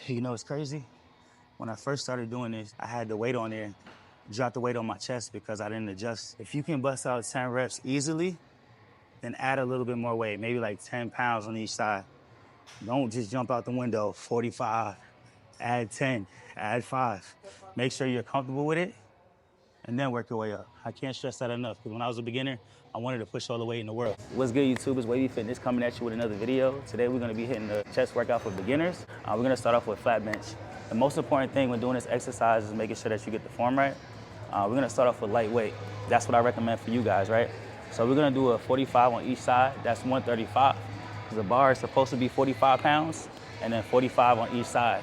You know, it's crazy. When I first started doing this, I had the weight on there, dropped the weight on my chest because I didn't adjust. If you can bust out 10 reps easily, then add a little bit more weight, maybe like 10 pounds on each side. Don't just jump out the window, 45, add 10, add 5. Make sure you're comfortable with it, and then work your way up. I can't stress that enough, because when I was a beginner, I wanted to push all the weight in the world. What's good, YouTube? It's Wavy Fitness coming at you with another video. Today, we're gonna be hitting the chest workout for beginners. We're gonna start off with flat bench. The most important thing when doing this exercise is making sure that you get the form right. We're gonna start off with lightweight. That's what I recommend for you guys, right? So we're gonna do a 45 on each side. That's 135. The bar is supposed to be 45 pounds and then 45 on each side.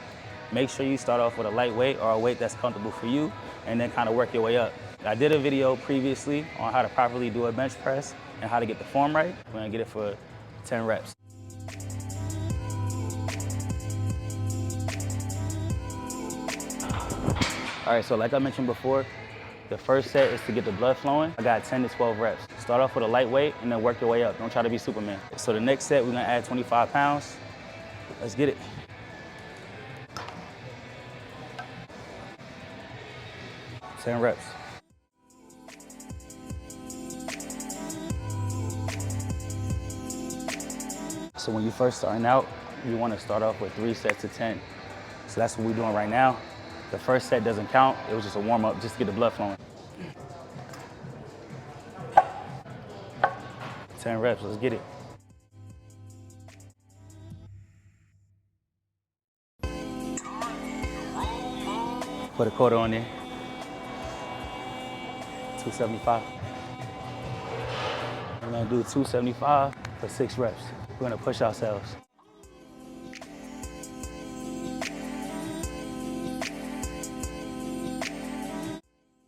Make sure you start off with a light weight or a weight that's comfortable for you, and then kind of work your way up. I did a video previously on how to properly do a bench press and how to get the form right. We're gonna get it for 10 reps. All right, so like I mentioned before, the first set is to get the blood flowing. I got 10 to 12 reps. Start off with a light weight and then work your way up. Don't try to be Superman. So the next set, we're gonna add 25 pounds. Let's get it. Ten reps. So when you're first starting out, you wanna start off with 3 sets of 10. So that's what we're doing right now. The first set doesn't count. It was just a warm up just to get the blood flowing. 10 reps, let's get it. Put a quarter on there. 275. We're gonna do 275 for 6 reps. We're gonna push ourselves.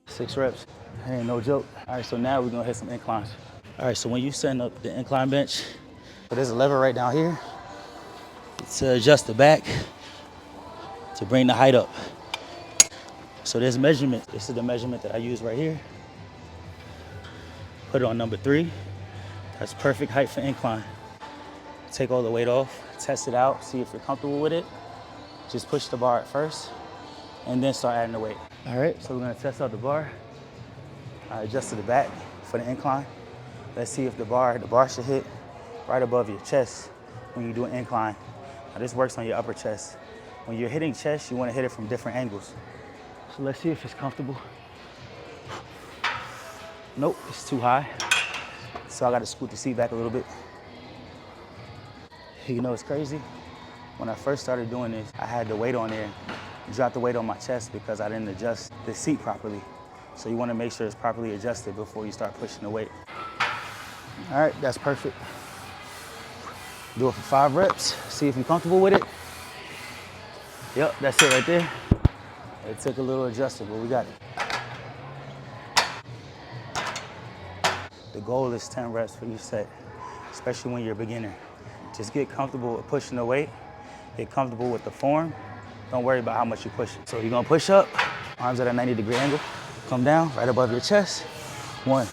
Six reps, that ain't no joke. All right, so now we're gonna hit some inclines. All right, so when you setting up the incline bench, so there's a lever right down here. It's to adjust the back to bring the height up. So there's measurement. This is the measurement that I use right here. Put it on number 3. That's perfect height for incline. Take all the weight off, test it out, see if you're comfortable with it. Just push the bar at first, and then start adding the weight. All right, so we're gonna test out the bar. I adjusted the back for the incline. Let's see if the bar should hit right above your chest when you do an incline. Now this works on your upper chest. When you're hitting chest, you wanna hit it from different angles. So let's see if it's comfortable. Nope, it's too high. So I gotta scoot the seat back a little bit. You know, it's crazy. When I first started doing this, I had the weight on there, dropped the weight on my chest because I didn't adjust the seat properly. So you wanna make sure it's properly adjusted before you start pushing the weight. All right, that's perfect. Do it for 5 reps. See if you're comfortable with it. Yep, that's it right there. It took a little adjusting, but we got it. The goal is 10 reps for each set, especially when you're a beginner. Just get comfortable with pushing the weight, get comfortable with the form. Don't worry about how much you push. So you're gonna push up, arms at a 90-degree angle, come down right above your chest. 1.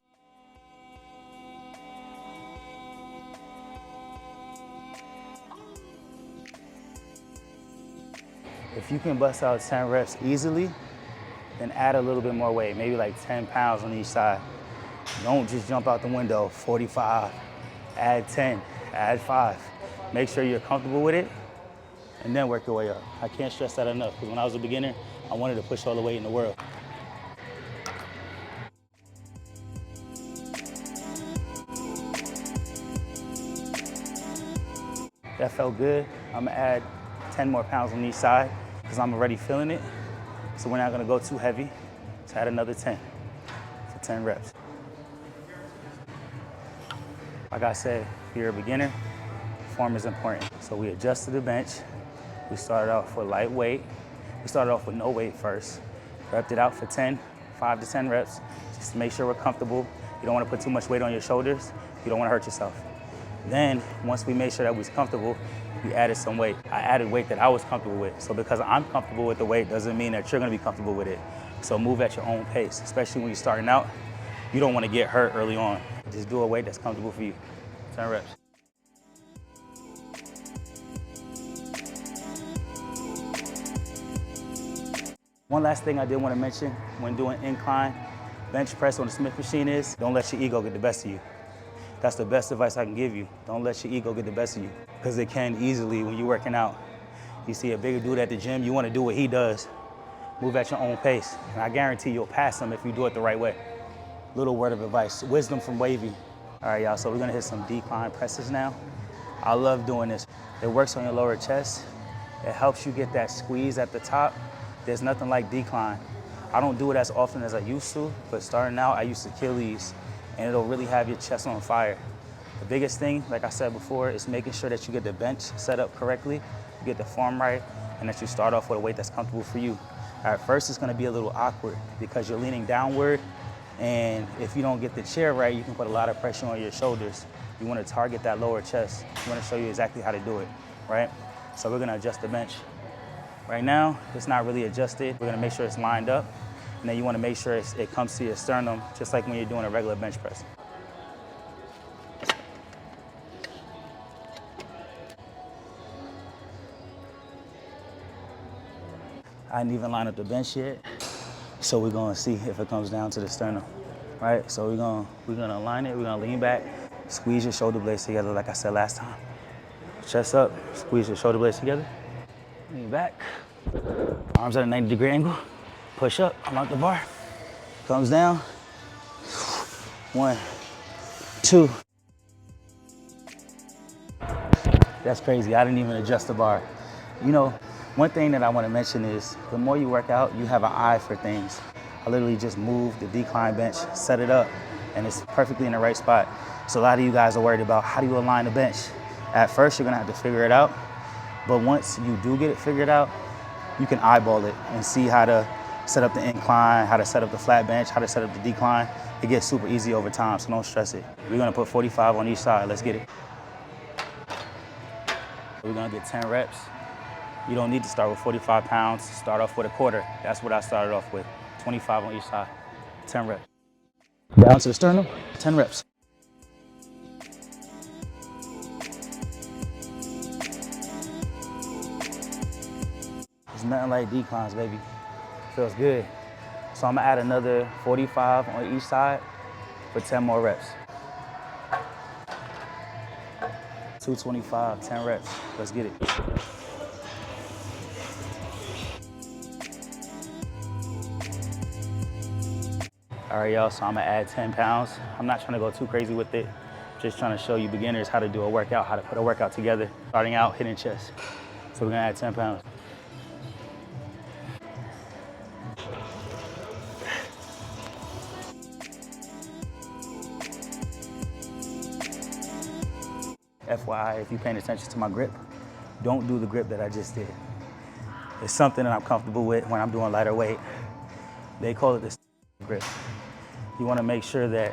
If you can bust out 10 reps easily, then add a little bit more weight, maybe like 10 pounds on each side. Don't just jump out the window, 45, add 10, add 5. Make sure you're comfortable with it, and then work your way up. I can't stress that enough, because when I was a beginner, I wanted to push all the weight in the world. That felt good. I'm gonna add 10 more pounds on each side, because I'm already feeling it. So we're not gonna go too heavy. So add another 10 for 10 reps. Like I said, if you're a beginner, form is important. So we adjusted the bench. We started off with light weight. We started off with no weight first. Repped it out for 5 to 10 reps, just to make sure we're comfortable. You don't wanna put too much weight on your shoulders. You don't wanna hurt yourself. Then, once we made sure that we was comfortable, we added some weight. I added weight that I was comfortable with. So because I'm comfortable with the weight doesn't mean that you're gonna be comfortable with it. So move at your own pace, especially when you're starting out. You don't wanna get hurt early on. Just do a weight that's comfortable for you. 10 reps. One last thing I did want to mention when doing incline bench press on the Smith machine is don't let your ego get the best of you. That's the best advice I can give you. Don't let your ego get the best of you, because it can easily when you're working out. You see a bigger dude at the gym, you want to do what he does. Move at your own pace, and I guarantee you'll pass him if you do it the right way. Little word of advice, wisdom from Wavy. All right, y'all, so we're gonna hit some decline presses now. I love doing this. It works on your lower chest. It helps you get that squeeze at the top. There's nothing like decline. I don't do it as often as I used to, but starting out, I used to kill these, and it'll really have your chest on fire. The biggest thing, like I said before, is making sure that you get the bench set up correctly, you get the form right, and that you start off with a weight that's comfortable for you. At first, it's gonna be a little awkward because you're leaning downward, and if you don't get the chair right, you can put a lot of pressure on your shoulders. You wanna target that lower chest. I wanna show you exactly how to do it, right? So we're gonna adjust the bench. Right now, it's not really adjusted. We're gonna make sure it's lined up, and then you wanna make sure it comes to your sternum, just like when you're doing a regular bench press. I didn't even line up the bench yet, so we're gonna see if it comes down to the sternum, right? So we're gonna align it, we're gonna lean back, squeeze your shoulder blades together like I said last time. Chest up, squeeze your shoulder blades together, lean back, arms at a 90-degree angle, push up, unlock the bar, comes down, 1, 2. That's crazy, I didn't even adjust the bar. You know, one thing that I want to mention is the more you work out, you have an eye for things. I literally just moved the decline bench, set it up, and it's perfectly in the right spot. So a lot of you guys are worried about how do you align the bench. At first, you're gonna have to figure it out, but once you do get it figured out, you can eyeball it and see how to set up the incline, how to set up the flat bench, how to set up the decline. It gets super easy over time, so don't stress it. We're gonna put 45 on each side, let's get it. We're gonna get 10 reps. You don't need to start with 45 pounds, start off with a quarter. That's what I started off with, 25 on each side, 10 reps. Down to the sternum, 10 reps. There's nothing like declines, baby. Feels good. So I'm gonna add another 45 on each side for 10 more reps. 225, 10 reps, let's get it. All right, y'all, so I'm gonna add 10 pounds. I'm not trying to go too crazy with it. Just trying to show you beginners how to do a workout, how to put a workout together. Starting out, hitting chest. So we're gonna add 10 pounds. FYI, if you're paying attention to my grip, don't do the grip that I just did. It's something that I'm comfortable with when I'm doing lighter weight. They call it the grip. You wanna make sure that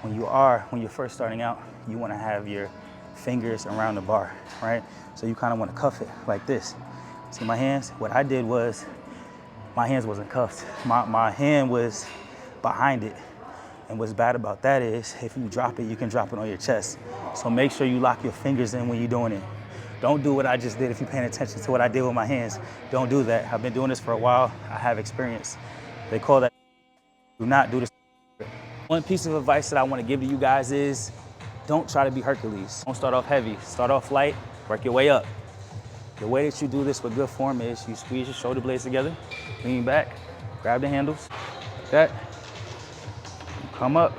when you're first starting out, you wanna have your fingers around the bar, right? So you kinda wanna cuff it like this. See my hands? What I did was, my hands wasn't cuffed. My hand was behind it. And what's bad about that is, if you drop it, you can drop it on your chest. So make sure you lock your fingers in when you're doing it. Don't do what I just did if you're paying attention to what I did with my hands. Don't do that. I've been doing this for a while. I have experience. They call that, do not do this. One piece of advice that I want to give to you guys is, don't try to be Hercules. Don't start off heavy. Start off light, work your way up. The way that you do this with good form is you squeeze your shoulder blades together, lean back, grab the handles, like that. Come up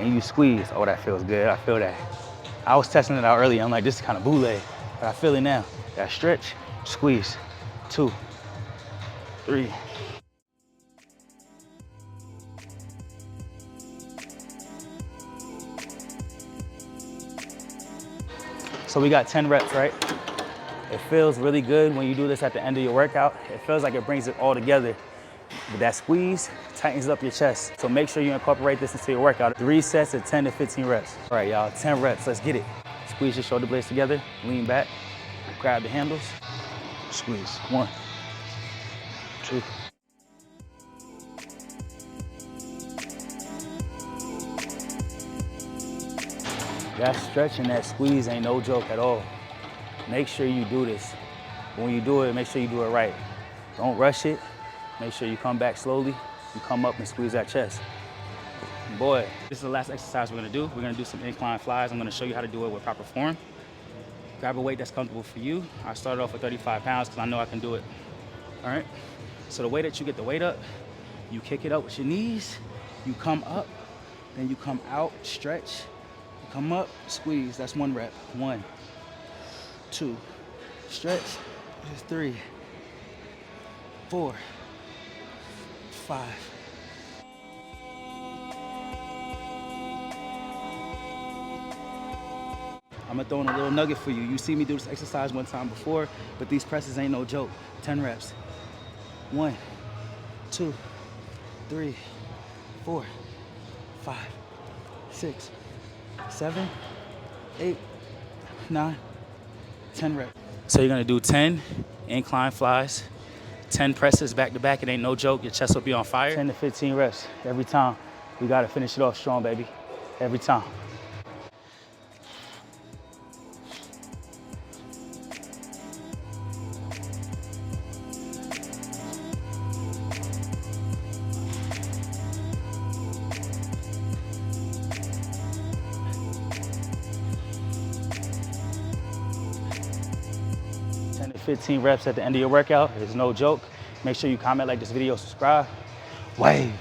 and you squeeze. Oh, that feels good, I feel that. I was testing it out earlier. I'm like, this is kind of bootleg, but I feel it now. That stretch, squeeze, 2, 3. So we got 10 reps, right? It feels really good when you do this at the end of your workout. It feels like it brings it all together. But that squeeze tightens up your chest. So make sure you incorporate this into your workout. 3 sets of 10 to 15 reps. All right, y'all, 10 reps, let's get it. Squeeze your shoulder blades together, lean back, grab the handles, squeeze. 1, 2. That stretch and that squeeze ain't no joke at all. Make sure you do this. When you do it, make sure you do it right. Don't rush it. Make sure you come back slowly. You come up and squeeze that chest. Boy, this is the last exercise we're gonna do. We're gonna do some incline flies. I'm gonna show you how to do it with proper form. Grab a weight that's comfortable for you. I started off with 35 pounds because I know I can do it. All right? So the way that you get the weight up, you kick it up with your knees, you come up, then you come out, stretch, you come up, squeeze. That's 1 rep. 1, 2, stretch, 3, 4, 5. I'm gonna throw in a little nugget for you. You see me do this exercise one time before, but these presses ain't no joke. 10 reps. 1, 2, 3, 4, 5, 6, 7, 8, 9, 10 reps. So you're gonna do 10 incline flies, 10 presses back to back. It ain't no joke. Your chest will be on fire. 10 to 15 reps every time. We gotta finish it off strong, baby. Every time. To 15 reps at the end of your workout is no joke. Make sure you comment, like this video, subscribe. Wave.